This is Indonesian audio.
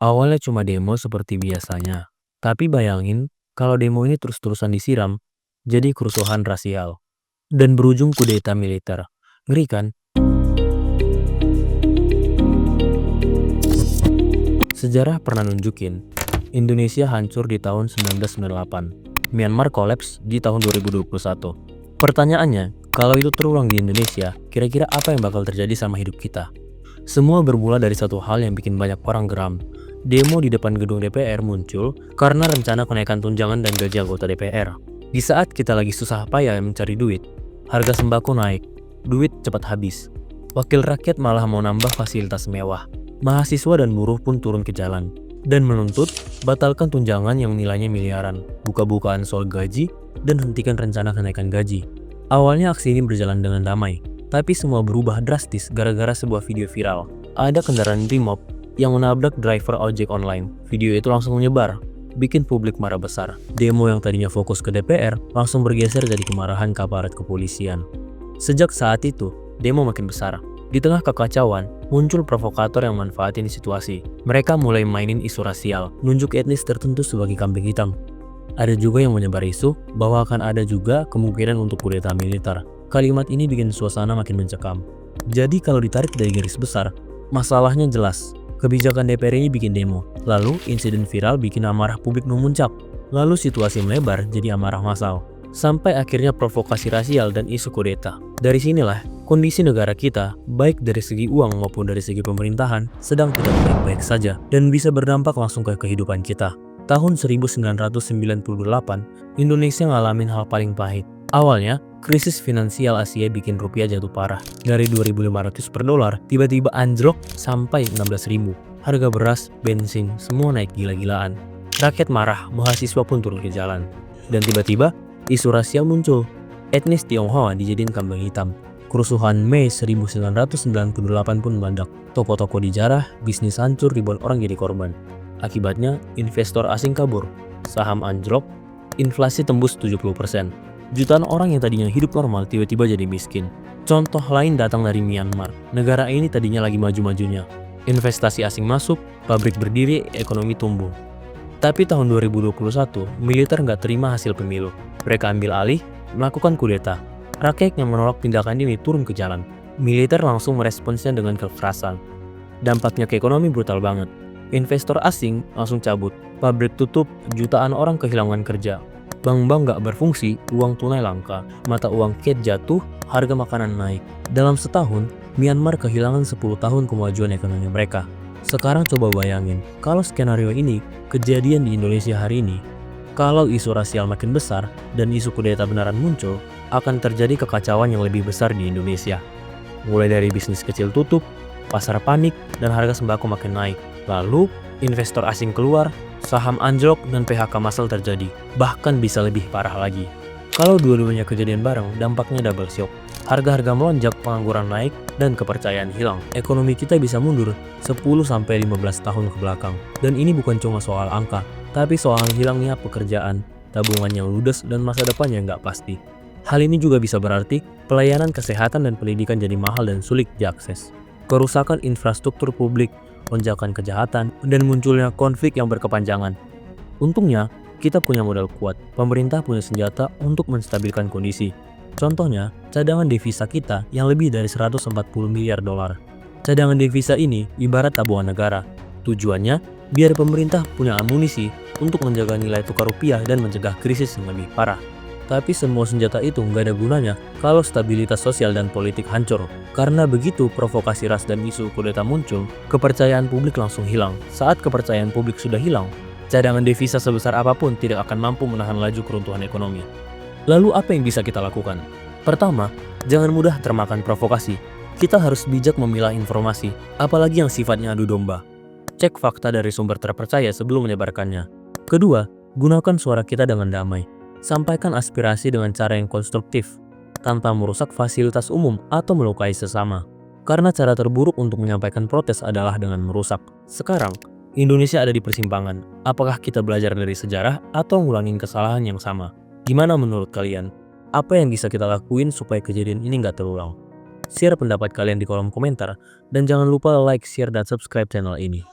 Awalnya cuma demo seperti biasanya. Tapi bayangin kalau demo ini terus-terusan disiram, jadi kerusuhan rasial. Dan berujung kudeta militer. Ngeri kan? Sejarah pernah nunjukin, Indonesia hancur di tahun 1998. Myanmar kolaps di tahun 2021. Pertanyaannya, kalau itu terulang di Indonesia, kira-kira apa yang bakal terjadi sama hidup kita? Semua bermula dari satu hal yang bikin banyak orang geram. Demo di depan gedung DPR muncul karena rencana kenaikan tunjangan dan gaji anggota DPR. Di saat kita lagi susah payah mencari duit, harga sembako naik, duit cepat habis. Wakil rakyat malah mau nambah fasilitas mewah. Mahasiswa dan buruh pun turun ke jalan dan menuntut batalkan tunjangan yang nilainya miliaran, buka-bukaan soal gaji, dan hentikan rencana kenaikan gaji. Awalnya aksi ini berjalan dengan damai, tapi semua berubah drastis gara-gara sebuah video viral. Ada kendaraan Brimob yang menabrak driver ojek online. Video itu langsung menyebar, bikin publik marah besar. Demo yang tadinya fokus ke DPR langsung bergeser jadi kemarahan ke aparat kepolisian. Sejak saat itu, demo makin besar. Di tengah kekacauan, muncul provokator yang manfaatin situasi. Mereka mulai mainin isu rasial, nunjuk etnis tertentu sebagai kambing hitam. Ada juga yang menyebar isu bahwa akan ada juga kemungkinan untuk kudeta militer. Kalimat ini bikin suasana makin mencekam. Jadi kalau ditarik dari garis besar, masalahnya jelas. Kebijakan DPR ini bikin demo, lalu insiden viral bikin amarah publik memuncak, lalu situasi melebar jadi amarah massal, sampai akhirnya provokasi rasial dan isu kudeta. Dari sinilah kondisi negara kita, baik dari segi uang maupun dari segi pemerintahan, sedang tidak baik-baik saja dan bisa berdampak langsung ke kehidupan kita. Tahun 1998, Indonesia ngalamin hal paling pahit. Awalnya, krisis finansial Asia bikin rupiah jatuh parah. Dari 2.500 per dolar, tiba-tiba anjlok sampai 16.000. Harga beras, bensin, semua naik gila-gilaan. Rakyat marah, mahasiswa pun turun ke jalan. Dan tiba-tiba, isu rasial muncul. Etnis Tionghoa dijadiin kambing hitam. Kerusuhan Mei 1998 pun meledak. Toko-toko dijarah, bisnis hancur, ribuan orang jadi korban. Akibatnya, investor asing kabur, saham anjlok, inflasi tembus 70%. Jutaan orang yang tadinya hidup normal tiba-tiba jadi miskin. Contoh lain datang dari Myanmar. Negara ini tadinya lagi maju-majunya. Investasi asing masuk, pabrik berdiri, ekonomi tumbuh. Tapi tahun 2021, militer nggak terima hasil pemilu. Mereka ambil alih, melakukan kudeta. Rakyat yang menolak tindakan ini turun ke jalan. Militer langsung meresponsnya dengan kekerasan. Dampaknya ke ekonomi brutal banget. Investor asing langsung cabut, pabrik tutup, jutaan orang kehilangan kerja. Bank-bank nggak berfungsi, uang tunai langka, mata uang kyat jatuh, harga makanan naik. Dalam setahun, Myanmar kehilangan 10 tahun kemajuan ekonomi mereka. Sekarang coba bayangin, kalau skenario ini kejadian di Indonesia hari ini, kalau isu rasial makin besar dan isu kudeta beneran muncul, akan terjadi kekacauan yang lebih besar di Indonesia. Mulai dari bisnis kecil tutup, pasar panik, dan harga sembako makin naik. Lalu, investor asing keluar, saham anjlok, dan PHK massal terjadi. Bahkan bisa lebih parah lagi. Kalau dua-duanya kejadian bareng, dampaknya double shock. Harga-harga melonjak, pengangguran naik, dan kepercayaan hilang. Ekonomi kita bisa mundur 10-15 tahun ke belakang. Dan ini bukan cuma soal angka, tapi soal hilangnya pekerjaan, tabungan yang ludes, dan masa depan yang nggak pasti. Hal ini juga bisa berarti pelayanan kesehatan dan pendidikan jadi mahal dan sulit diakses. Kerusakan infrastruktur publik, lonjakan kejahatan, dan munculnya konflik yang berkepanjangan. Untungnya, kita punya modal kuat. Pemerintah punya senjata untuk menstabilkan kondisi. Contohnya, cadangan devisa kita yang lebih dari 140 miliar dolar. Cadangan devisa ini ibarat tabungan negara. Tujuannya, biar pemerintah punya amunisi untuk menjaga nilai tukar rupiah dan mencegah krisis yang lebih parah. Tapi semua senjata itu nggak ada gunanya kalau stabilitas sosial dan politik hancur. Karena begitu provokasi ras dan isu kudeta muncul, kepercayaan publik langsung hilang. Saat kepercayaan publik sudah hilang, cadangan devisa sebesar apapun tidak akan mampu menahan laju keruntuhan ekonomi. Lalu apa yang bisa kita lakukan? Pertama, jangan mudah termakan provokasi. Kita harus bijak memilah informasi, apalagi yang sifatnya adu domba. Cek fakta dari sumber terpercaya sebelum menyebarkannya. Kedua, gunakan suara kita dengan damai. Sampaikan aspirasi dengan cara yang konstruktif, tanpa merusak fasilitas umum atau melukai sesama. Karena cara terburuk untuk menyampaikan protes adalah dengan merusak. Sekarang, Indonesia ada di persimpangan. Apakah kita belajar dari sejarah atau ngulangin kesalahan yang sama? Gimana menurut kalian? Apa yang bisa kita lakuin supaya kejadian ini nggak terulang? Share pendapat kalian di kolom komentar, dan jangan lupa like, share, dan subscribe channel ini.